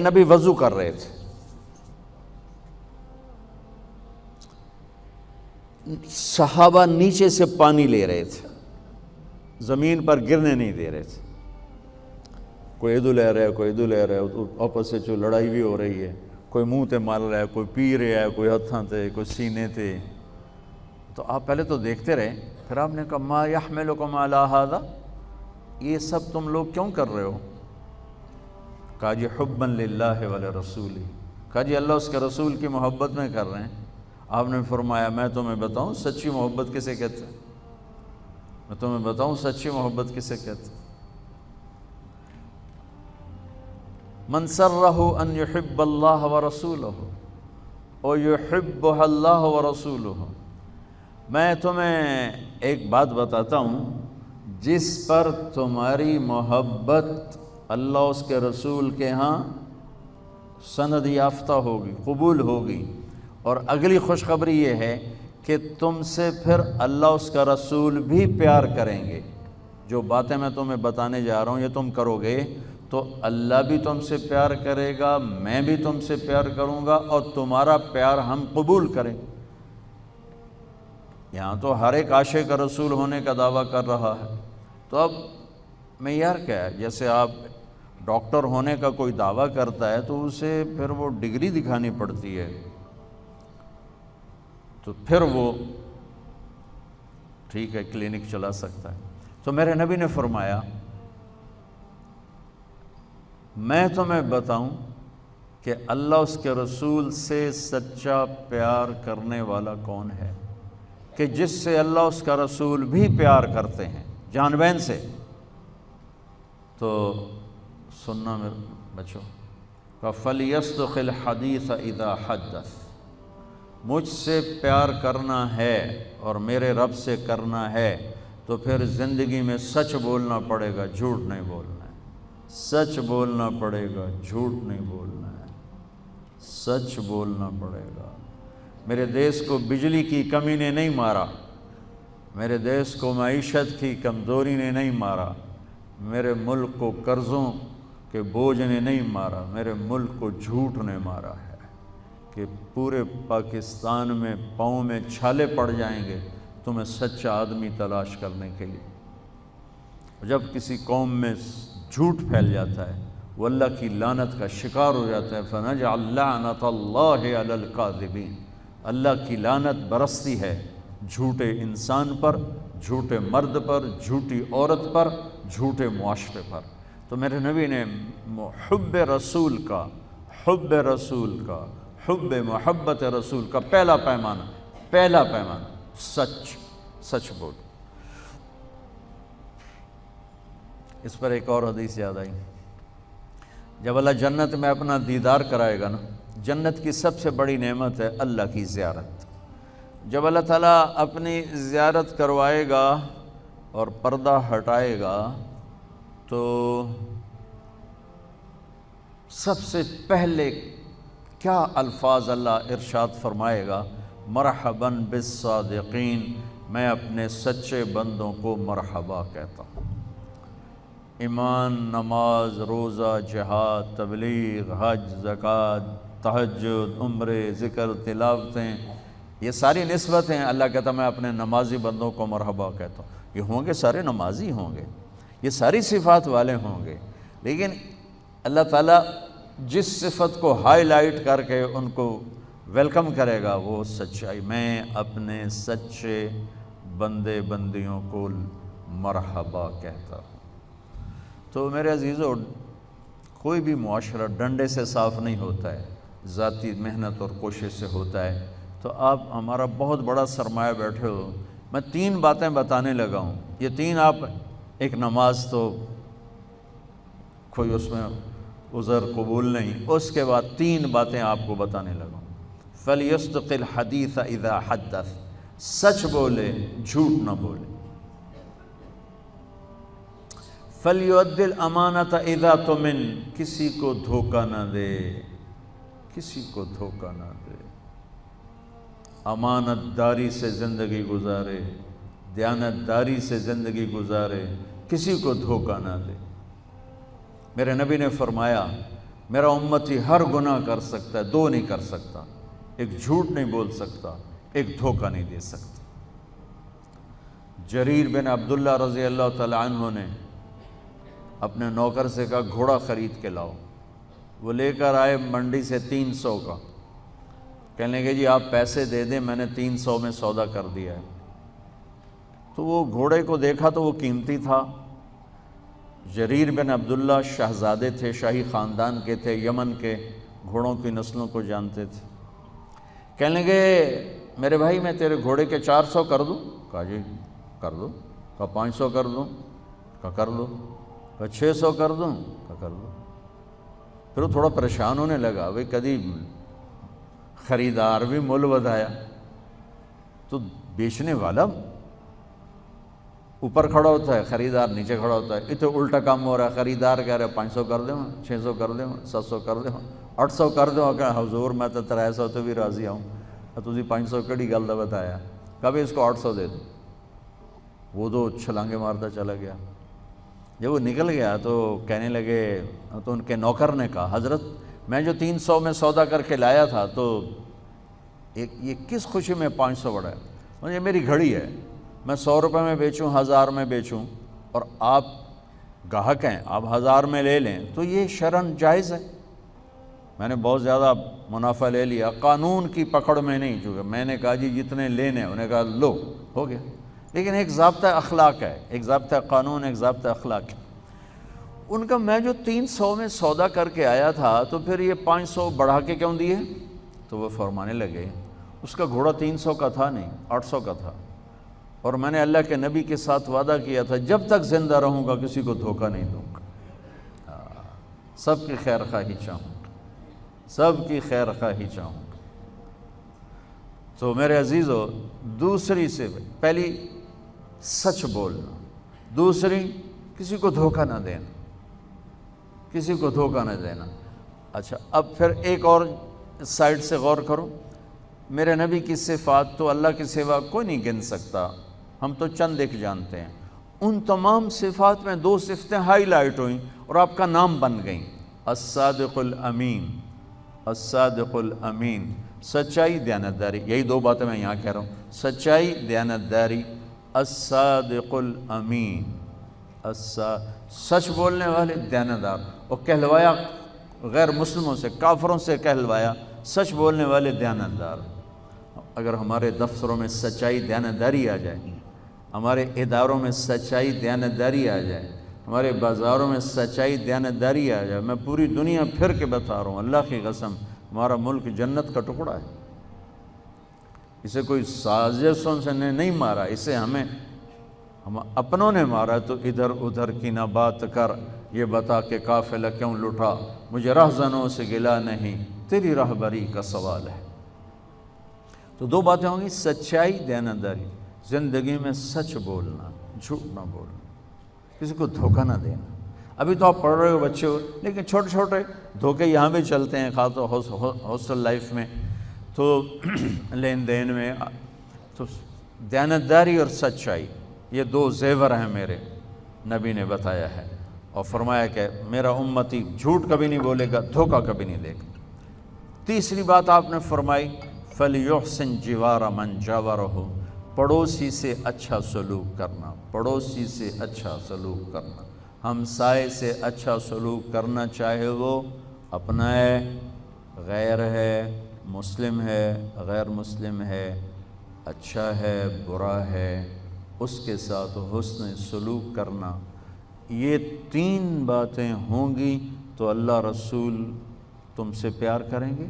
نبی وضو کر رہے تھے، صحابہ نیچے سے پانی لے رہے تھے، زمین پر گرنے نہیں دے رہے تھے، کوئی ادھر لے رہا ہے، کوئی ادھر لے رہا ہے، آپس سے جو لڑائی بھی ہو رہی ہے، کوئی منہ تے مال رہا ہے، کوئی پی رہا ہے، کوئی ہتھاں تے، کوئی سینے تے۔ تو آپ پہلے تو دیکھتے رہے، پھر آپ نے کہا ما یحملکم علی ھذا، یہ سب تم لوگ کیوں کر رہے ہو؟ کہا جی حبا للہ ولرسولہ، کہا جی اللہ اس کے رسول کی محبت میں کر رہے ہیں۔ آپ نے فرمایا میں تمہیں بتاؤں سچی محبت کسے کہتے ہیں؟ میں تمہیں بتاؤں سچی محبت کسے کہتے ہیں؟ من سرہ ان یحب اللہ ورسولہ ویحبہ اللہ ورسولہ، میں تمہیں ایک بات بتاتا ہوں، جس پر تمہاری محبت اللہ اس کے رسول کے ہاں سند یافتہ ہوگی، قبول ہوگی، اور اگلی خوشخبری یہ ہے کہ تم سے پھر اللہ اس کا رسول بھی پیار کریں گے۔ جو باتیں میں تمہیں بتانے جا رہا ہوں یہ تم کرو گے تو اللہ بھی تم سے پیار کرے گا، میں بھی تم سے پیار کروں گا، اور تمہارا پیار ہم قبول کریں۔ یہاں تو ہر ایک عاشق رسول ہونے کا دعویٰ کر رہا ہے، تو اب معیار کیا ہے؟ جیسے آپ ڈاکٹر ہونے کا کوئی دعویٰ کرتا ہے تو اسے پھر وہ ڈگری دکھانی پڑتی ہے، تو پھر وہ ٹھیک ہے کلینک چلا سکتا ہے۔ تو میرے نبی نے فرمایا میں تمہیں بتاؤں کہ اللہ اس کے رسول سے سچا پیار کرنے والا کون ہے، کہ جس سے اللہ اس کا رسول بھی پیار کرتے ہیں جان بین سے۔ تو سننا میرے بچوں کا فَلْيَصْدُقِ الْحَدِيثَ إِذَا حَدَّثَ، مجھ سے پیار کرنا ہے اور میرے رب سے کرنا ہے تو پھر زندگی میں سچ بولنا پڑے گا، جھوٹ نہیں بولنا ہے، سچ بولنا پڑے گا، جھوٹ نہیں بولنا ہے، سچ بولنا پڑے گا۔ میرے دیس کو بجلی کی کمی نے نہیں مارا، میرے دیس کو معیشت کی کمزوری نے نہیں مارا، میرے ملک کو قرضوں کے بوجھ نے نہیں مارا، میرے ملک کو جھوٹ نے مارا ہے کہ پورے پاکستان میں پاؤں میں چھالے پڑ جائیں گے تمہیں سچا آدمی تلاش کرنے کے لیے۔ جب کسی قوم میں جھوٹ پھیل جاتا ہے وہ اللہ کی لعنت کا شکار ہو جاتا ہے، فَنَجْعَلْ لَعْنَةَ اللَّهِ عَلَى الْكَاذِبِينَ، اللہ کی لعنت برستی ہے جھوٹے انسان پر، جھوٹے مرد پر، جھوٹی عورت پر، جھوٹے معاشرے پر۔ تو میرے نبی نے حب رسول کا، حب رسول کا، حب محبت رسول کا پہلا پیمانہ سچ بول۔ اس پر ایک اور حدیث یاد آئی، جب اللہ جنت میں اپنا دیدار کرائے گا نا، جنت کی سب سے بڑی نعمت ہے اللہ کی زیارت۔ جب اللہ تعالیٰ اپنی زیارت کروائے گا اور پردہ ہٹائے گا تو سب سے پہلے کیا الفاظ اللہ ارشاد فرمائے گا؟ مرحباً بالصادقین، میں اپنے سچے بندوں کو مرحبا کہتا ہوں۔ ایمان، نماز، روزہ، جہاد، تبلیغ، حج، زکوٰۃ، تہجد، عمرے، ذکر، تلاوتیں، یہ ساری نسبتیں اللہ کہتا میں اپنے نمازی بندوں کو مرحبا کہتا ہوں۔ یہ ہوں گے سارے نمازی ہوں گے، یہ ساری صفات والے ہوں گے، لیکن اللہ تعالیٰ جس صفت کو ہائی لائٹ کر کے ان کو ویلکم کرے گا وہ سچائی، میں اپنے سچے بندے بندیوں کو مرحبا کہتا ہوں۔ تو میرے عزیزو، کوئی بھی معاشرہ ڈنڈے سے صاف نہیں ہوتا ہے، ذاتی محنت اور کوشش سے ہوتا ہے۔ تو آپ ہمارا بہت بڑا سرمایہ بیٹھے ہو، میں 3 باتیں بتانے لگا ہوں، یہ 3 آپ، ایک نماز تو کوئی اس میں عذر قبول نہیں، اس کے بعد 3 باتیں آپ کو بتانے لگا ہوں۔ فَلْيَصْدُقِ الْحَدِيثَ إِذَا حَدَّثَ، سچ بولے، جھوٹ نہ بولے۔ فَلْيُؤَدِّ الْأَمَانَةَ إِذَا تُؤْمِنَ، کسی کو دھوکہ نہ دے، کسی کو دھوکہ نہ دے، امانت داری سے زندگی گزارے، دیانت داری سے زندگی گزارے، کسی کو دھوکہ نہ دے۔ میرے نبی نے فرمایا میرا امتی ہر گناہ کر سکتا ہے، دو نہیں کر سکتا، ایک جھوٹ نہیں بول سکتا، ایک دھوکہ نہیں دے سکتا۔ جریر بن عبداللہ رضی اللہ تعالی عنہ نے اپنے نوکر سے کہا گھوڑا خرید کے لاؤ، وہ لے کر آئے منڈی سے 300 کا، کہنے لگے جی آپ پیسے دے دیں، میں نے 300 میں سودا کر دیا ہے۔ تو وہ گھوڑے کو دیکھا تو وہ قیمتی تھا۔ جریر بن عبداللہ شہزادے تھے، شاہی خاندان کے تھے، یمن کے گھوڑوں کی نسلوں کو جانتے تھے۔ کہنے لگے میرے بھائی میں تیرے گھوڑے کے 400 کر دوں؟ کہا جی کر دو۔ کہا 500 کر دوں؟ کہا کر دو۔ کہا 600 کر دوں؟ کہا کر دو۔ پھر وہ تھوڑا پریشان ہونے لگا، بھئی کدی خریدار بھی مول ودایا، تو بیچنے والا اوپر کھڑا ہوتا ہے، خریدار نیچے کھڑا ہوتا ہے، اتنے الٹا کام ہو رہا ہے۔ خریدار کہہ رہے 500 کر دیں، 600 کر دیں، 700 کر دیں، 800 کر دیں۔ کہ حضور میں تو 300 تو بھی راضی ہوں، تسی 500 کڑی گل دا بتایا۔ کبھی اس کو 800 دے دو۔ وہ تو چھلانگے مارتا چلا گیا۔ جب وہ نکل گیا تو کہنے لگے، تو ان کے نوکر نے کہا حضرت میں جو 300 میں سودا کر کے لایا تھا تو یہ کس خوشی میں 500 بڑھا ہے؟ یہ میری گھڑی ہے، میں 100 روپے میں بیچوں، 1000 میں بیچوں، اور آپ گاہک ہیں، آپ 1000 میں لے لیں تو یہ شرعاً جائز ہے۔ میں نے بہت زیادہ منافع لے لیا، قانون کی پکڑ میں نہیں، چونکہ میں نے کہا جی جتنے لینے، انہوں نے کہا لو، ہو گیا۔ لیکن ایک ضابطہ اخلاق ہے، ایک ضابطہ قانون، ایک ضابطہ اخلاق ہے۔ ان کا میں جو 300 میں سودا کر کے آیا تھا تو پھر یہ 500 بڑھا کے کیوں دیے؟ تو وہ فرمانے لگے اس کا گھوڑا 300 کا تھا نہیں، 800 کا تھا، اور میں نے اللہ کے نبی کے ساتھ وعدہ کیا تھا جب تک زندہ رہوں گا کسی کو دھوکہ نہیں دوں گا، سب کی خیر خواہی چاہوں گا، سب کی خیر خواہی چاہوں گا۔ تو میرے عزیزو، دوسری سے پہلی سچ بولنا، دوسری کسی کو دھوکہ نہ دینا، کسی کو دھوکہ نہ دینا۔ اچھا اب پھر ایک اور سائڈ سے غور کرو، میرے نبی کی صفات تو اللہ کے سوا کوئی نہیں گن سکتا، ہم تو چند ایک جانتے ہیں۔ ان تمام صفات میں 2 صفتیں ہائی لائٹ ہوئیں اور آپ کا نام بن گئیں، الصادق الامین، الصادق الامین، سچائی، دیانتداری۔ یہی 2 باتیں میں یہاں کہہ رہا ہوں، سچائی، دیانتداری، الصادق الامین، سچ بولنے والے، دیانتدار۔ اور کہلوایا غیر مسلموں سے، کافروں سے کہلوایا سچ بولنے والے، دیانتدار۔ اگر ہمارے دفتروں میں سچائی، دیانتداری آ جائے، ہمارے اداروں میں سچائی، دیانتداری آ جائے، ہمارے بازاروں میں سچائی، دیانتداری آ جائے، میں پوری دنیا پھر کے بتا رہا ہوں، اللہ کی قسم ہمارا ملک جنت کا ٹکڑا ہے۔ اسے کوئی سازشوں سے نہیں مارا، اسے ہم اپنوں نے مارا۔ تو ادھر ادھر کی نہ بات کر، یہ بتا کہ قافلہ کیوں لٹا، مجھے رہزنوں سے گلا نہیں، تیری رہبری کا سوال ہے۔ تو 2 باتیں ہوں گی، سچائی، دیانتداری، زندگی میں سچ بولنا، جھوٹ نہ بولنا، کسی کو دھوکہ نہ دینا۔ ابھی تو آپ پڑھ رہے ہو، بچے ہو، لیکن چھوٹے چھوٹے دھوکے یہاں بھی چلتے ہیں، خاص طور ہاسٹل لائف میں، تو لین دین میں۔ تو دیانتداری اور سچائی، یہ 2 زیور ہیں میرے، نبی نے بتایا ہے، اور فرمایا کہ میرا امتی جھوٹ کبھی نہیں بولے گا، دھوکہ کبھی نہیں دے گا۔ تیسری بات آپ نے فرمائی، فَلْيُحْسِنْ جِوَارَ مَنْ جَاوَرَهُ، پڑوسی سے اچھا سلوک کرنا، پڑوسی سے اچھا سلوک کرنا، ہمسائے سے اچھا سلوک کرنا، چاہے وہ اپنا ہے، غیر ہے، مسلم ہے، غیر مسلم ہے، اچھا ہے، برا ہے، اس کے ساتھ حسن سلوک کرنا۔ یہ 3 باتیں ہوں گی تو اللہ رسول تم سے پیار کریں گے،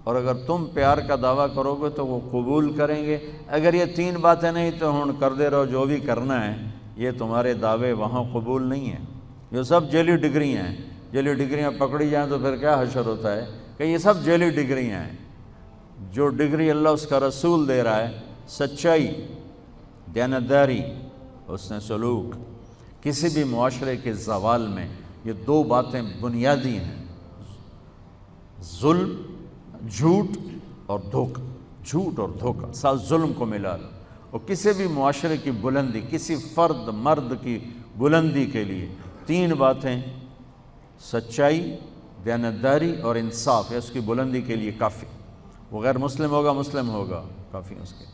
اور اگر تم پیار کا دعویٰ کرو گے تو وہ قبول کریں گے۔ اگر یہ 3 باتیں نہیں تو ہن کر دے رہو جو بھی کرنا ہے، یہ تمہارے دعوے وہاں قبول نہیں ہیں۔ یہ سب جعلی ڈگریاں ہیں، جعلی ڈگریاں پکڑی جائیں تو پھر کیا حشر ہوتا ہے کہ یہ سب جعلی ڈگریاں ہیں۔ جو ڈگری اللہ اس کا رسول دے رہا ہے، سچائی، دیانتداری، حسن سلوک، کسی بھی معاشرے کے زوال میں یہ 2 باتیں بنیادی ہیں، ظلم، جھوٹ اور دھوکہ، جھوٹ اور دھوکہ، ساتھ ظلم کو ملا لو۔ اور کسی بھی معاشرے کی بلندی، کسی فرد مرد کی بلندی کے لیے 3 باتیں، سچائی، دیانتداری اور انصاف ہے اس کی بلندی کے لیے کافی. وہ غیر مسلم ہوگا، مسلم ہوگا، کافی اس کے.